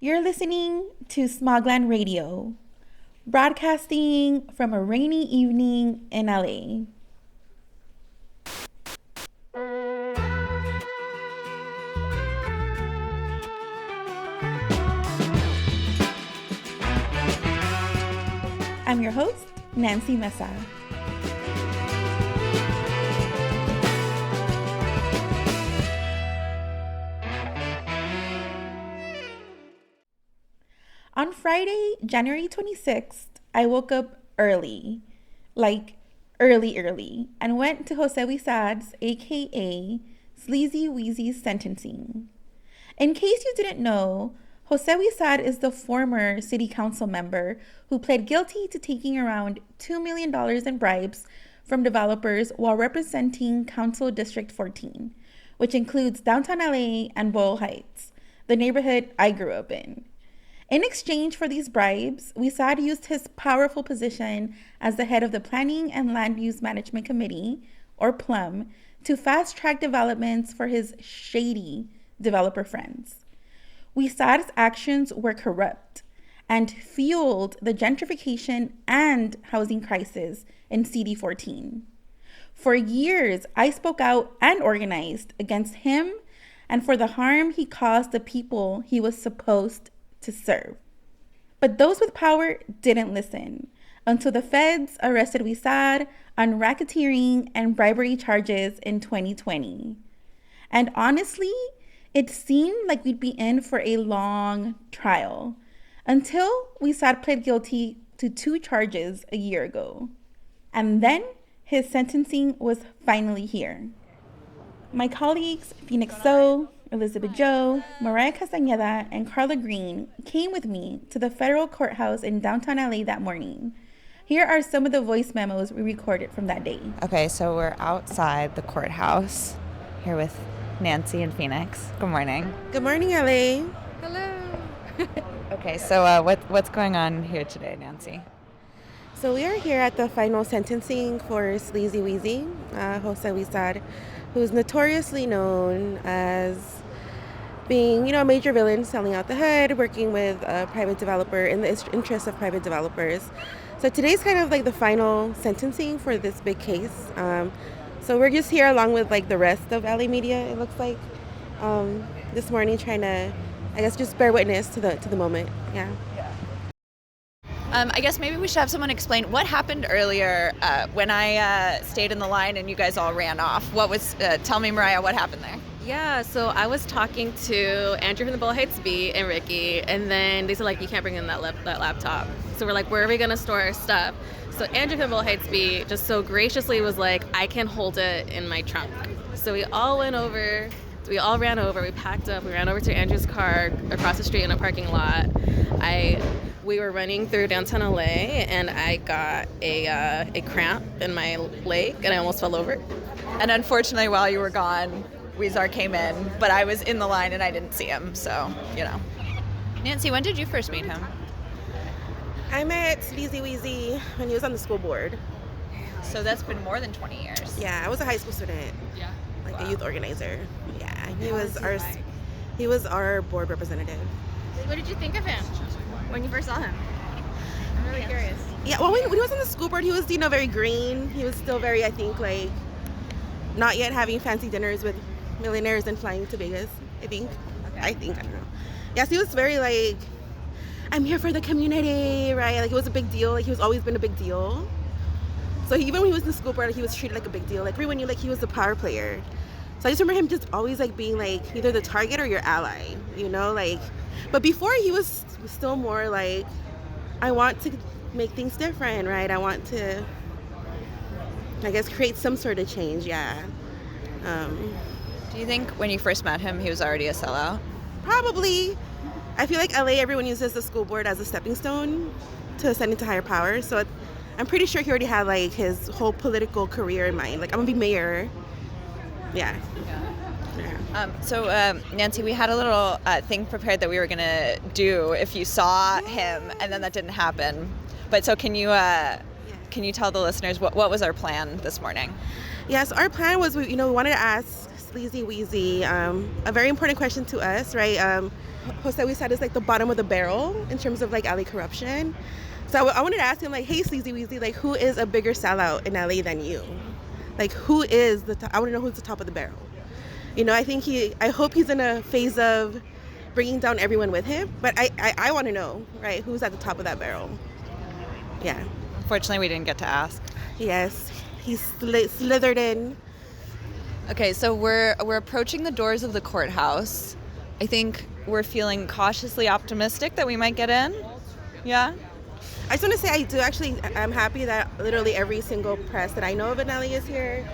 You're listening to Smogland Radio, broadcasting from a rainy evening in LA. I'm your host, Nancy Meza. On Friday, January 26th, I woke up early, early, and went to Jose Huizar's, aka Sleazy Huizy's sentencing. In case you didn't know, Jose Huizar is the former city council member who pled guilty to taking around $2 million in bribes from developers while representing Council District 14, which includes downtown LA and Boyle Heights, the neighborhood I grew up in. In exchange for these bribes, Huizar used his powerful position as the head of the Planning and Land Use Management Committee, or PLUM, to fast-track developments for his shady developer friends. Huizar's actions were corrupt and fueled the gentrification and housing crisis in CD14. For years, I spoke out and organized against him and for the harm he caused the people he was supposed to serve. But those with power didn't listen until the feds arrested Huizar on racketeering and bribery charges in 2020. And honestly, it seemed like we'd be in for a long trial until Huizar pled guilty to 2 charges a year ago. And then his sentencing was finally here. My colleagues, Phoenix So, Elizabeth Joe, Mariah Castañeda, and Carla Green came with me to the federal courthouse in downtown LA that morning. Here are some of the voice memos we recorded from that day. Okay, so we're outside the courthouse here with Nancy and Phoenix. Good morning. Good morning, LA. Hello. Okay, so what's going on here today, Nancy? So we are here at the final sentencing for Sleazy Huizy, Jose Huizar, who's notoriously known as being, a major villain, selling out the hood, working with a private developer in the interest of private developers. So today's kind of like the final sentencing for this big case. So we're just here along with like the rest of LA media, it looks like, this morning trying to, I guess, just bear witness to the moment. Yeah. I guess maybe we should have someone explain what happened earlier when I stayed in the line and you guys all ran off. Tell me, Mariah, what happened there? Yeah, so I was talking to Andrew from the Boyle Heights beat and Ricky, and then they said, you can't bring in that laptop. So we're like, where are we going to store our stuff? So Andrew from the Boyle Heights beat just so graciously was like, I can hold it in my trunk. So we all ran over, we packed up, we ran over to Andrew's car across the street in a parking lot. We were running through downtown LA, and I got a cramp in my leg, and I almost fell over. And unfortunately, while you were gone, Huizar came in, but I was in the line and I didn't see him, so, Nancy, when did you first meet him? I met Sleazy Huizy when he was on the school board. So that's been more than 20 years. Yeah, I was a high school student. Yeah. A youth organizer. Yeah, he was our board representative. What did you think of him when you first saw him? I'm really curious. Yeah, well, when he was on the school board, he was, very green. He was still very, I think, not yet having fancy dinners with millionaires and flying to Vegas, I think. Okay. I don't know. Yes, he was very, I'm here for the community, right? It was a big deal. He was always been a big deal. So even when he was in the school board, he was treated like a big deal. Everyone knew, he was the power player. So I just remember him just always, being, either the target or your ally, But before, he was still more, I want to make things different, right? I want to, I guess, create some sort of change, yeah. Do you think when you first met him, he was already a sellout? Probably. I feel like LA, everyone uses the school board as a stepping stone to ascending to higher power. So I'm pretty sure he already had, his whole political career in mind. I'm going to be mayor. Yeah. So, Nancy, we had a little thing prepared that we were going to do if you saw him, and then that didn't happen. But so can you tell the listeners what was our plan this morning? Yes, our plan was, we wanted to ask Sleazy Huizy, a very important question to us, right? Jose Huizar is like the bottom of the barrel in terms of like LA corruption. So I wanted to ask him, like, hey, Sleazy Huizy, like, who is a bigger sellout in LA than you? Like, who is I want to know who's the top of the barrel. You know, I hope he's in a phase of bringing down everyone with him, but I want to know, right, who's at the top of that barrel. Yeah. Unfortunately, we didn't get to ask. Yes, he slithered in. Okay, so we're approaching the doors of the courthouse. I think we're feeling cautiously optimistic that we might get in. Yeah? I just want to say I'm happy that literally every single press that I know of in LA is here.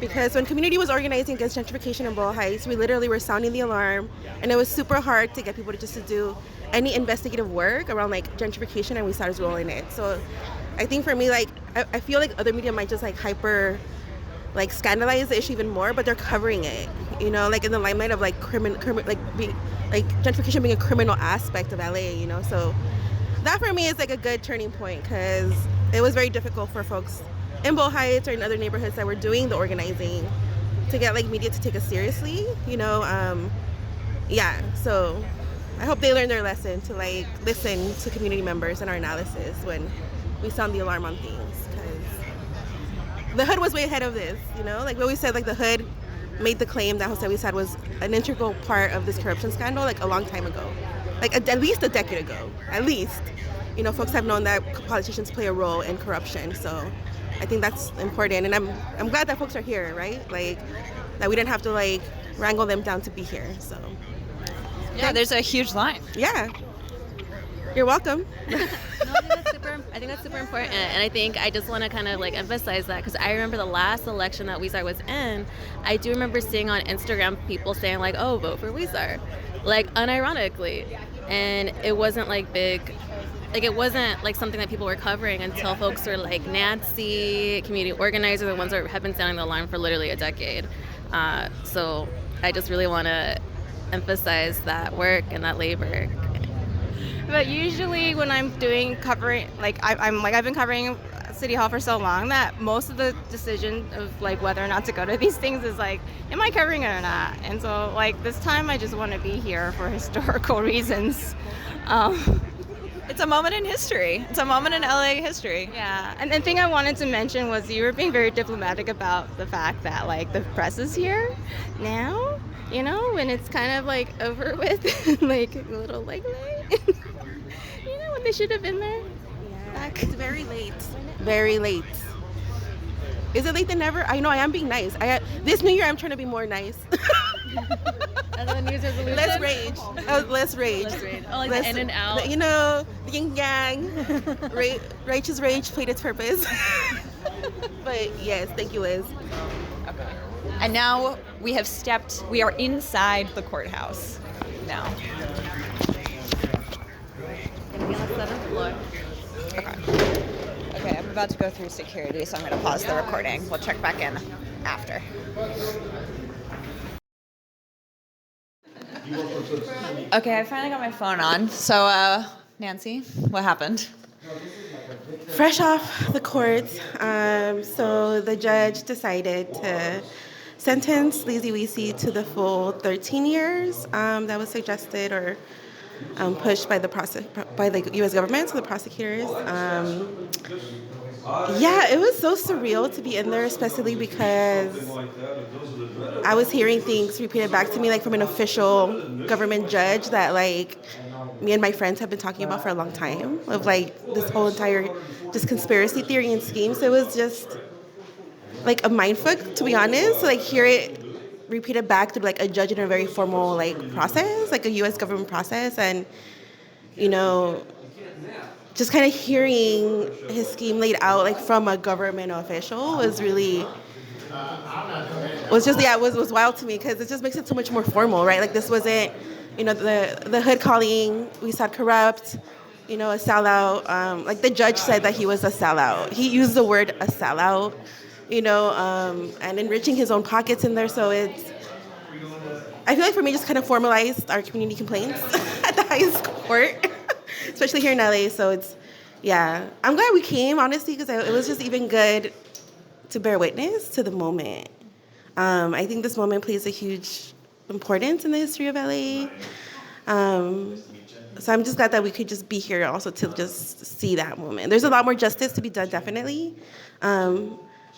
Because when community was organizing against gentrification in Boyle Heights, we literally were sounding the alarm, and it was super hard to get people to do any investigative work around like gentrification, and we started rolling it. So I think for me, like, I feel like other media might just like hyper, like, scandalize the issue even more, but they're covering it, you know, like in the limelight of like gentrification being a criminal aspect of LA, you know. So that for me is like a good turning point, because it was very difficult for folks in Boyle Heights or in other neighborhoods that were doing the organizing to get like media to take us seriously, you know. Yeah, so I hope they learn their lesson to like listen to community members and our analysis when we sound the alarm on things, because the hood was way ahead of this, you know. Like we always said, like the hood made the claim that Jose Huizar was an integral part of this corruption scandal like a long time ago, like at least a decade ago, at least. You know, folks have known that politicians play a role in corruption, so I think that's important, and I'm glad that folks are here, right? Like that we didn't have to like wrangle them down to be here. So yeah, there's a huge line. Yeah, you're welcome. No, I think that's super important, and I think I just want to kind of like emphasize that, because I remember the last election that Huizar was in, I do remember seeing on Instagram people saying like, oh, vote for Huizar, like unironically, and it wasn't like big. Like, it wasn't like something that people were covering until folks were like Nancy, community organizers, the ones that have been sounding the alarm for literally a decade. So I just really want to emphasize that work and that labor. But usually when I'm doing covering, like I've been covering City Hall for so long that most of the decision of like whether or not to go to these things is like, am I covering it or not? And so like this time I just want to be here for historical reasons. It's a moment in history. It's a moment in LA history. Yeah, and the thing I wanted to mention was you were being very diplomatic about the fact that like the press is here now, you know, when it's kind of like over with, like a little like late. You know, when they should have been there. Yeah, it's very late. Very late. Is it late than never? I know I am being nice. This New Year I'm trying to be more nice. As a New Year's resolution? Less rage. Less rage. Less rage. Oh, like the in and out. You know, the yin yang. Righteous rage played its purpose. But yes, thank you, Liz. Okay. And now we are inside the courthouse now. Gonna be on the 7th floor. Okay. Okay, I'm about to go through security, so I'm going to pause the recording. We'll check back in after. Okay, I finally got my phone on. So, Nancy, what happened? Fresh off the court, so the judge decided to sentence Sleazy Huizy to the full 13 years that was suggested or pushed by the U.S. government, so the prosecutors. Yeah, it was so surreal to be in there, especially because I was hearing things repeated back to me, like from an official government judge that like me and my friends have been talking about for a long time, of like this whole entire just conspiracy theory and scheme. So it was just like a mindfuck, to be honest, to like hear it repeated back through like a judge in a very formal like process, like a U.S. government process, and you know, just kind of hearing his scheme laid out like from a government official was really was wild to me, because it just makes it so much more formal, right? Like this wasn't, you know, the hood calling Huizar corrupt, you know, a sellout. Like the judge said that he was a sellout. He used the word a sellout, you know, and enriching his own pockets in there. So I feel like for me, just kind of formalized our community complaints at the highest court, especially here in LA. So I'm glad we came, honestly, because it was just even good to bear witness to the moment I think this moment plays a huge importance in the history of LA. So I'm just glad that we could just be here also to just see that moment. There's a lot more justice to be done, definitely.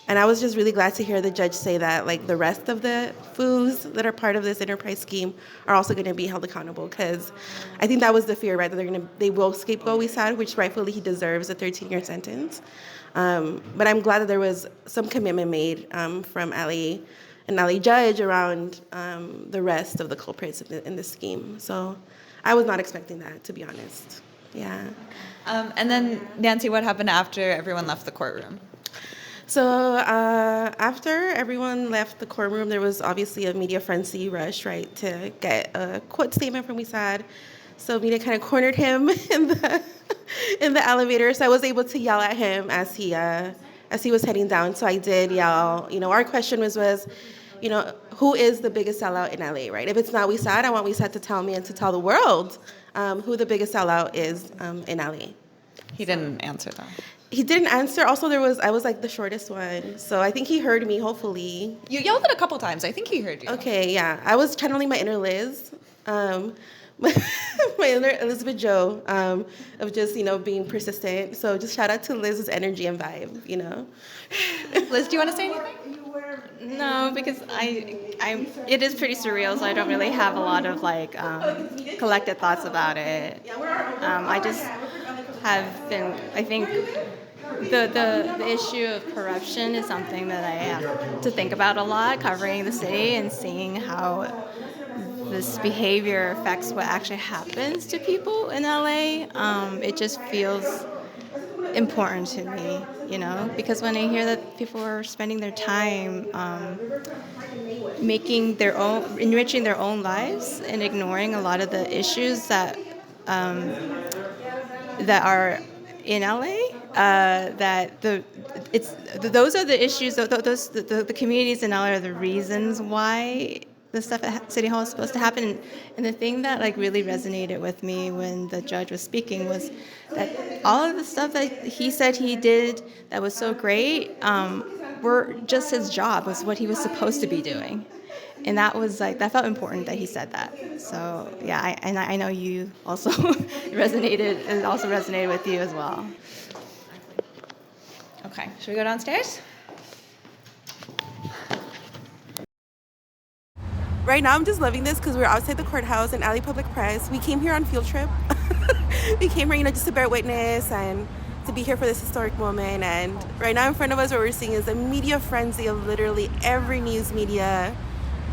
And I was just really glad to hear the judge say that, like, the rest of the foods that are part of this enterprise scheme are also going to be held accountable, because I think that was the fear, right? That they will scapegoat Huizar, which rightfully he deserves a 13-year sentence. But I'm glad that there was some commitment made from an LA judge around the rest of the culprits in the scheme. So I was not expecting that, to be honest. Yeah. And then, Nancy, what happened after everyone left the courtroom? So after everyone left the courtroom, there was obviously a media frenzy rush, right, to get a quote statement from Huizar. So media kind of cornered him in the elevator. So I was able to yell at him as he was heading down. So I did yell. Our question was, who is the biggest sellout in LA, right? If it's not Huizar, I want Huizar to tell me and to tell the world who the biggest sellout is in LA. He didn't answer though. He didn't answer. Also, I was like the shortest one. So I think he heard me, hopefully. You yelled it a couple times. I think he heard you. Okay, yeah. I was channeling my inner Liz. My inner Elizabeth Jo of just, being persistent. So just shout out to Liz's energy and vibe, Liz, do you want to say anything? No, because it is pretty surreal, so I don't really have a lot of collected thoughts about it. I just have been, I think the issue of corruption is something that I have to think about a lot, covering the city and seeing how this behavior affects what actually happens to people in LA. It just feels important to me, because when I hear that people are spending their time enriching their own lives and ignoring a lot of the issues that are in LA, those are the issues. The communities in LA are the reasons why the stuff at City Hall is supposed to happen. And the thing that really resonated with me when the judge was speaking was that all of the stuff that he said he did that was so great were just his job, was what he was supposed to be doing. And that was that felt important that he said that. So yeah, I know you also it also resonated with you as well. Okay, should we go downstairs? Right now, I'm just loving this because we're outside the courthouse in LA Public Press. We came here on field trip. We came here, just to bear witness and to be here for this historic moment. And right now in front of us, what we're seeing is a media frenzy of literally every news media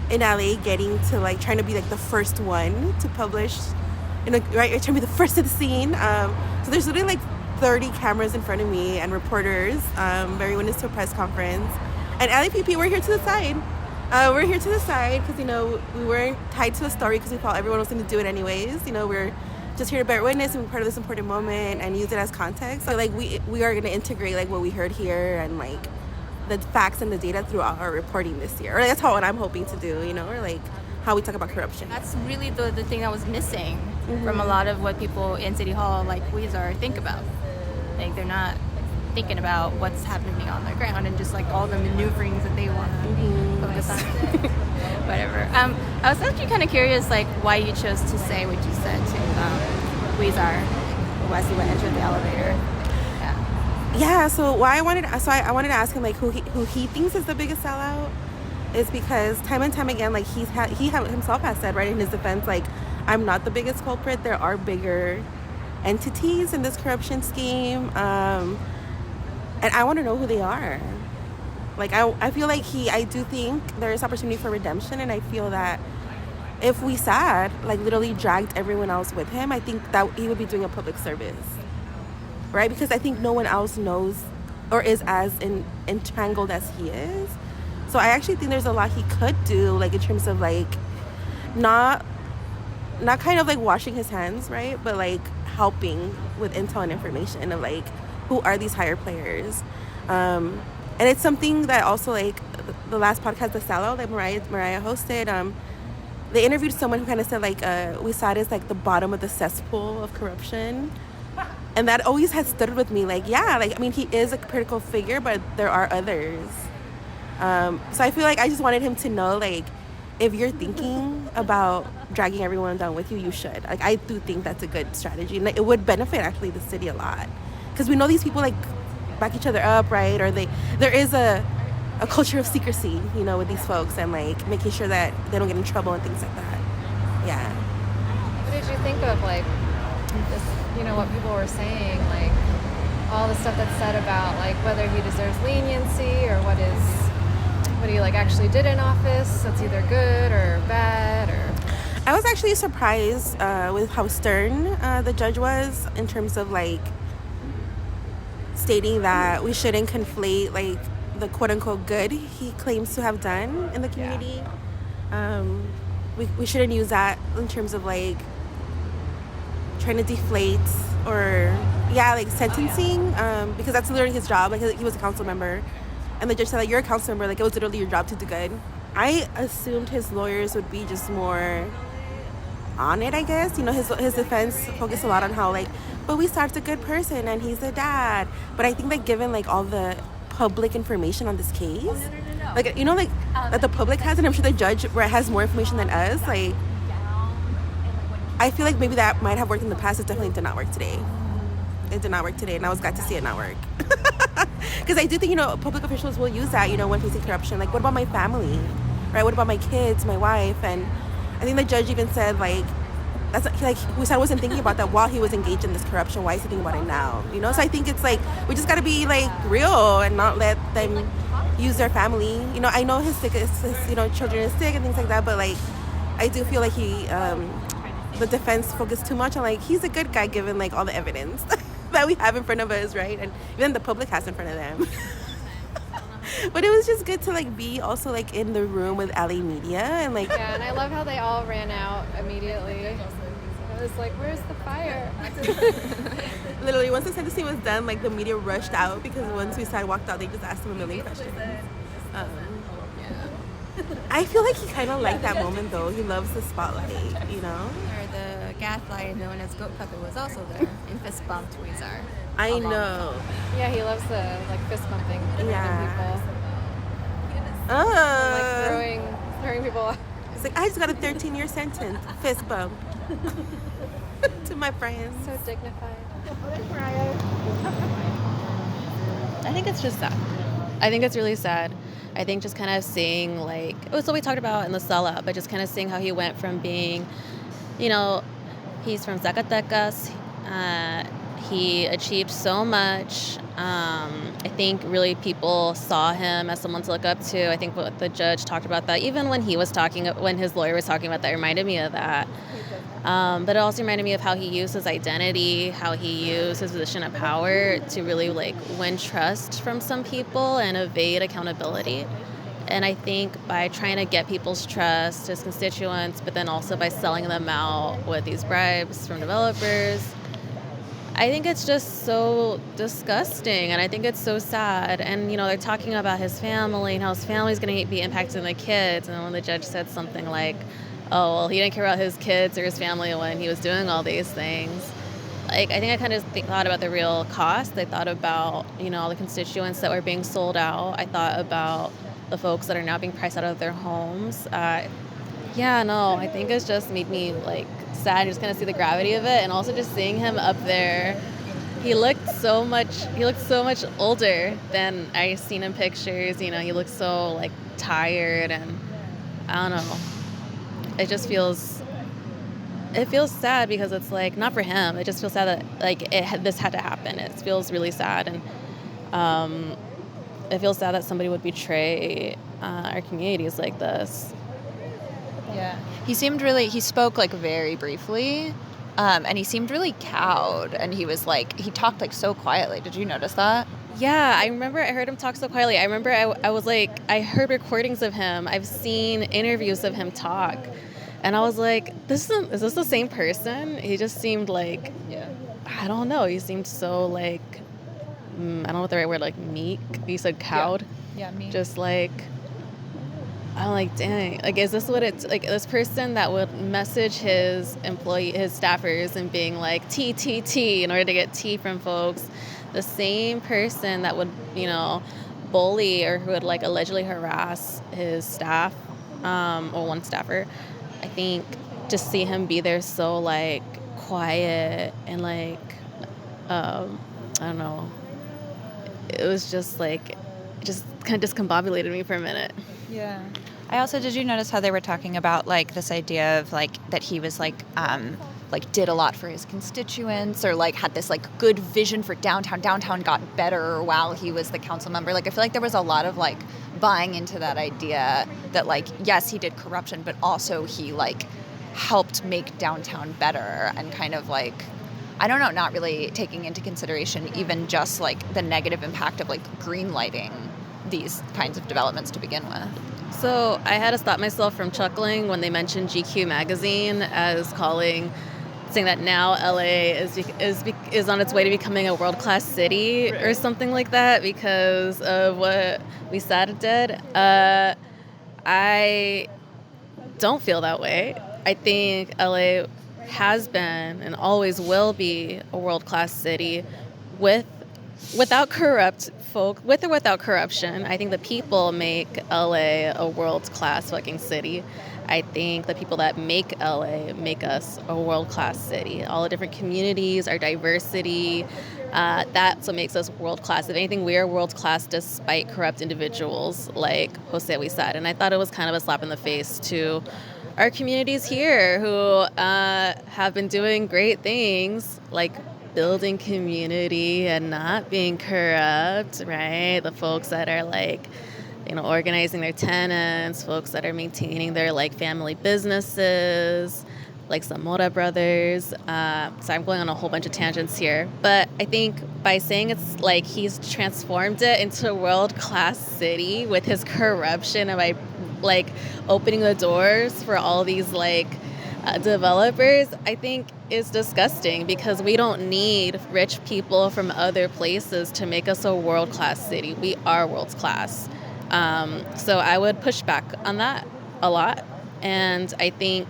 in LA getting to trying to be the first one to publish, right? Trying to be the first at the scene. So there's literally 30 cameras in front of me and reporters, bearing witness to a press conference. And LAPP, we're here to the side. We're here to the side because, we weren't tied to a story because we thought everyone was going to do it anyways. We're just here to bear witness and be part of this important moment and use it as context. So, we are going to integrate, what we heard here and, the facts and the data throughout our reporting this year. Or that's what I'm hoping to do, or, how we talk about corruption. That's really the thing that was missing from a lot of what people in City Hall, like Huizar, think about. They're not thinking about what's happening on the ground and just all the maneuverings that they want to focus on. Whatever. I was actually kind of curious, why you chose to say what you said to Huizar as he entered the elevator. Yeah. So why I wanted to ask him who he thinks is the biggest sellout is because time and time again, he himself has said, right, in his defense, I'm not the biggest culprit. There are bigger entities in this corruption scheme. And I want to know who they are. I feel I do think there is opportunity for redemption, and I feel that if Huizar literally dragged everyone else with him, I think that he would be doing a public service, right? Because I think no one else knows or is as entangled as he is. So I actually think there's a lot he could do, in terms of not kind of washing his hands, right? But helping with intel and information of who are these higher players. And it's something that also the last podcast, The Sellout, that Mariah hosted, they interviewed someone who kind of said Huizar is the bottom of the cesspool of corruption. And that always has stood with me. He is a critical figure, but there are others. So I feel like I just wanted him to know, like, if you're thinking about dragging everyone down with you, you should. Like, I do think that's a good strategy. And like, it would benefit, actually, the city a lot. Because we know these people, like, back each other up, right? Or there is a culture of secrecy, you know, with these folks, and, like, making sure that they don't get in trouble and things like that. Yeah. What did you think of, like, this, you know, what people were saying, like, all the stuff that's said about, like, whether he deserves leniency or what he, like, actually did in office that's either good or bad? Or I was actually surprised with how stern the judge was in terms of, like, stating that we shouldn't conflate, like, the quote-unquote good he claims to have done in the community. We shouldn't use that in terms of, like, trying to deflate or, like, sentencing, because that's literally his job. Like, he was a council member. And the judge said, like, you're a council member. Like, it was literally your job to do good. I assumed his lawyers would be just more on it, I guess. You know, his defense focused a lot on how, like, but we saw it's a good person and he's a dad. But I think that given, like, all the public information on this case, like, you know, like, that the public has, and I'm sure the judge has more information than us, like, I feel like maybe that might have worked in the past. It definitely did not work today. It did not work today, and I was glad to see it not work. Because I do think, you know, public officials will use that, you know, when facing corruption. Like, what about my family, right? What about my kids, my wife? And I think the judge even said, like, that's like, Huizar wasn't thinking about that while he was engaged in this corruption. Why is he thinking about it now? You know, so I think it's like, we just got to be, like, real and not let them use their family. You know, I know his you know, children is sick and things like that, but, like, I do feel like the defense focused too much on, like, he's a good guy given, like, all the evidence that we have in front of us, right? And even the public has in front of them. But it was just good to, like, be also, like, in the room with LA media and, like... Yeah, and I love how they all ran out immediately. I was like, where's the fire? Literally, once the sentencing was done, like, the media rushed out because once Huizar walked out, they just asked him a million questions. I feel like he kind of liked that moment, though. He loves the spotlight, you know? Or the gaslighter known as Goat Puppet was also there and fist bumped Huizar. I know. Yeah, he loves the, like, fist bumping people. Like, throwing people off. It's like, I just got a 13-year sentence. Fist bump. To my friends. So dignified. I think it's just sad. I think it's really sad. I think just kind of seeing, like, it was what we talked about in the sellout, but just kind of seeing how he went from being, you know, he's from Zacatecas. He achieved so much. I think really people saw him as someone to look up to. I think what the judge talked about that, even when when his lawyer was talking about that, reminded me of that. But it also reminded me of how he used his identity, how he used his position of power to really, like, win trust from some people and evade accountability. And I think by trying to get people's trust, his constituents, but then also by selling them out with these bribes from developers, I think it's just so disgusting, and I think it's so sad. And, you know, they're talking about his family and how his family's going to be impacted in the kids. And when the judge said something like, oh, well, he didn't care about his kids or his family when he was doing all these things. Like, I think I kind of thought about the real cost. I thought about, you know, all the constituents that were being sold out. I thought about the folks that are now being priced out of their homes. I think it's just made me, like, sad just kind of see the gravity of it, and also just seeing him up there. He looked so much older than I've seen in pictures. You know, he looked so, like, tired, and I don't know. It just feels sad because it's, like, not for him. It just feels sad that, like, this had to happen. It feels really sad, and it feels sad that somebody would betray our communities like this. Yeah. He spoke, like, very briefly, and he seemed really cowed, and he talked, like, so quietly. Did you notice that? Yeah, I remember I heard him talk so quietly. I remember I was like, I heard recordings of him. I've seen interviews of him talk. And I was like, is this the same person? He just seemed like, I don't know. He seemed so, like, I don't know what the right word, like, meek. You said cowed? Yeah, meek. Just like, I'm like, dang, like, is this what it's, like, this person that would message his staffers and being like, T, in order to get tea from folks, the same person that would, you know, bully or who would like allegedly harass his staff, or one staffer. I think just see him be there so like quiet and like, I don't know. It was just like, just kind of discombobulated me for a minute. Yeah. I also, did you notice how they were talking about like this idea of like that he was like did a lot for his constituents, or like had this like good vision for downtown. Downtown got better while he was the council member. Like I feel like there was a lot of like buying into that idea that like, yes, he did corruption, but also he like helped make downtown better, and kind of like, I don't know, not really taking into consideration even just like the negative impact of like green lighting these kinds of developments to begin with. So I had to stop myself from chuckling when they mentioned GQ magazine as saying that now LA is on its way to becoming a world-class city, right, or something like that because of what Huizar did. I don't feel that way. I think LA has been and always will be a world-class city without corrupt folk, with or without corruption. I think the people make LA a world-class fucking city. I think the people that make LA make us a world-class city. All the different communities, our diversity, that's what makes us world-class. If anything, we are world-class despite corrupt individuals like Jose Huizar. And I thought it was kind of a slap in the face to our communities here who have been doing great things, like building community and not being corrupt, right? The folks that are like, organizing their tenants, folks that are maintaining their like family businesses, like Zamora Brothers. So I'm going on a whole bunch of tangents here. But I think by saying it's like he's transformed it into a world-class city with his corruption and by like opening the doors for all these like developers, I think is disgusting because we don't need rich people from other places to make us a world-class city. We are world-class. So I would push back on that a lot. And I think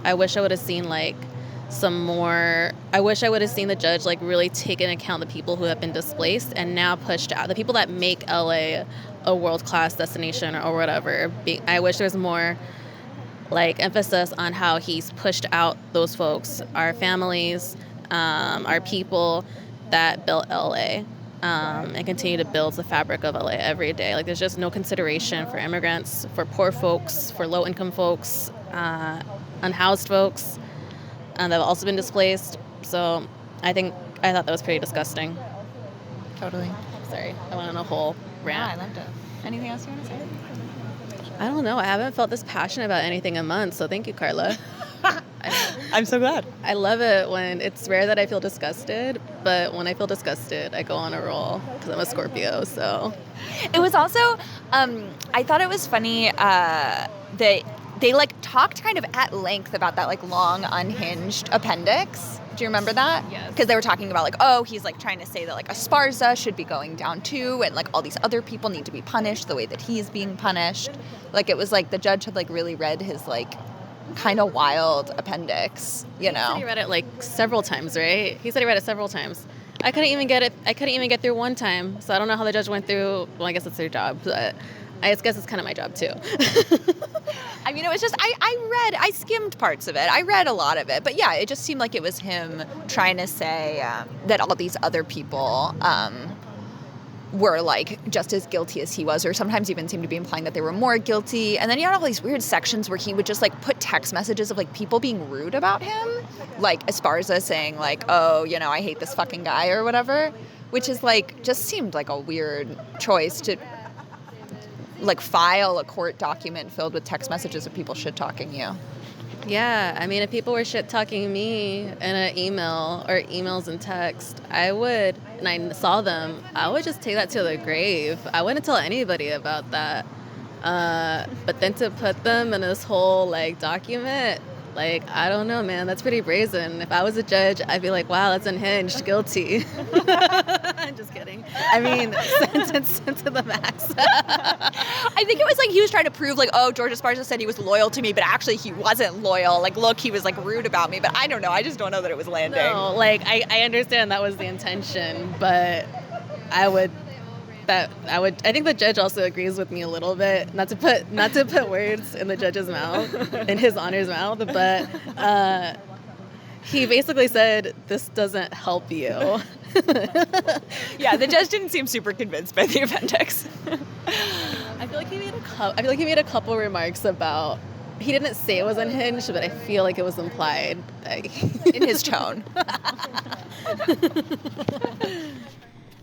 I wish I would have seen I wish I would have seen the judge like really take into account the people who have been displaced and now pushed out, the people that make LA a world-class destination or whatever. I wish there was more like emphasis on how he's pushed out those folks, our families, our people that built LA. And continue to build the fabric of LA every day. Like there's just no consideration for immigrants, for poor folks, for low-income folks, unhoused folks, that have also been displaced. So I thought that was pretty disgusting. Totally. Sorry, I went on a whole rant. No, I loved it. Anything else you want to say? I don't know. I haven't felt this passionate about anything in months, so thank you, Carla. I'm so glad. I love it when it's rare that I feel disgusted, but when I feel disgusted, I go on a roll because I'm a Scorpio, so. It was also, I thought it was funny that they like talked kind of at length about that like long unhinged appendix. Do you remember that? Yes. Because they were talking about like, oh, he's like trying to say that like Esparza should be going down too, and like all these other people need to be punished the way that he's being punished. Like it was like the judge had like really read his like kind of wild appendix, you know. He said he read it like several times, right? He said he read it several times. I couldn't even get through one time, so I don't know how the judge went through. Well, I guess it's their job, but I guess it's kind of my job too. I mean, it was just, I skimmed parts of it. I read a lot of it. But yeah, it just seemed like it was him trying to say that all these other people were like just as guilty as he was, or sometimes even seemed to be implying that they were more guilty. And then he had all these weird sections where he would just like put text messages of like people being rude about him, like Esparza saying like, oh, I hate this fucking guy or whatever, which is like, just seemed like a weird choice to like file a court document filled with text messages of people shit-talking you. Yeah, I mean, if people were shit-talking me in an email or emails and text, I would, and I saw them, I would just take that to the grave. I wouldn't tell anybody about that. But then to put them in this whole, like, document, like, I don't know, man, that's pretty brazen. If I was a judge, I'd be like, wow, that's unhinged, guilty. I'm just kidding. I mean, sentence to the max. I think it was like he was trying to prove like, oh, George Esparza said he was loyal to me, but actually he wasn't loyal. Like, look, he was like rude about me, but I don't know. I just don't know that it was landing. No, like, I understand that was the intention, but I would that I think the judge also agrees with me a little bit, not to put words in the judge's mouth, in his honor's mouth, but he basically said, this doesn't help you. Yeah, the judge didn't seem super convinced by the appendix. I feel like he made a couple remarks about, he didn't say it was unhinged, but I feel like it was implied in his tone.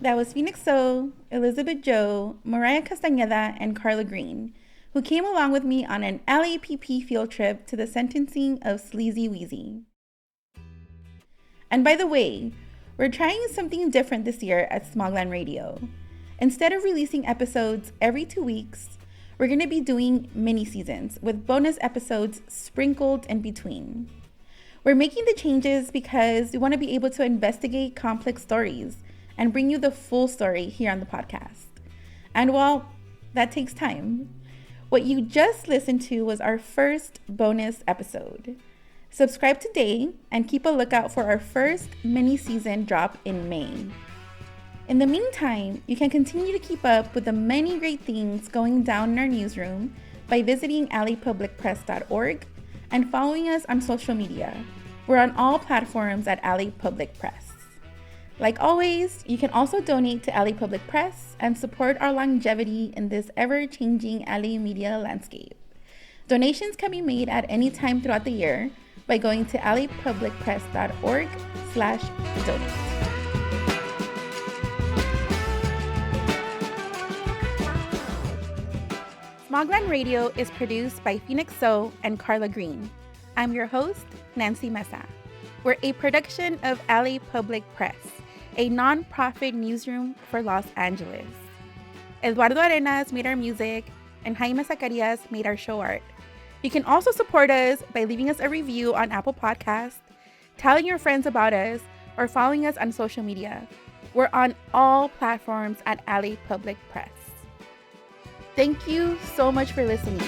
That was Phoenix So, Elizabeth Joe, Mariah Castañeda, and Carla Green, who came along with me on an LAPP field trip to the sentencing of Sleazy Huizy. And by the way, we're trying something different this year at Smogland Radio. Instead of releasing episodes every 2 weeks, we're going to be doing mini seasons with bonus episodes sprinkled in between. We're making the changes because we want to be able to investigate complex stories and bring you the full story here on the podcast. And well, that takes time. What you just listened to was our first bonus episode. Subscribe today and keep a lookout for our first mini season drop in May. In the meantime, you can continue to keep up with the many great things going down in our newsroom by visiting lapublicpress.org and following us on social media. We're on all platforms at LA Public Press. Like always, you can also donate to LA Public Press and support our longevity in this ever-changing LA media landscape. Donations can be made at any time throughout the year by going to lapublicpress.org/donate. Smogland Radio is produced by Phoenix So and Carla Green. I'm your host, Nancy Meza. We're a production of LA Public Press, a non-profit newsroom for Los Angeles. Eduardo Arenas made our music, and Jaime Zacarias made our show art. You can also support us by leaving us a review on Apple Podcasts, telling your friends about us, or following us on social media. We're on all platforms at LA Public Press. Thank you so much for listening.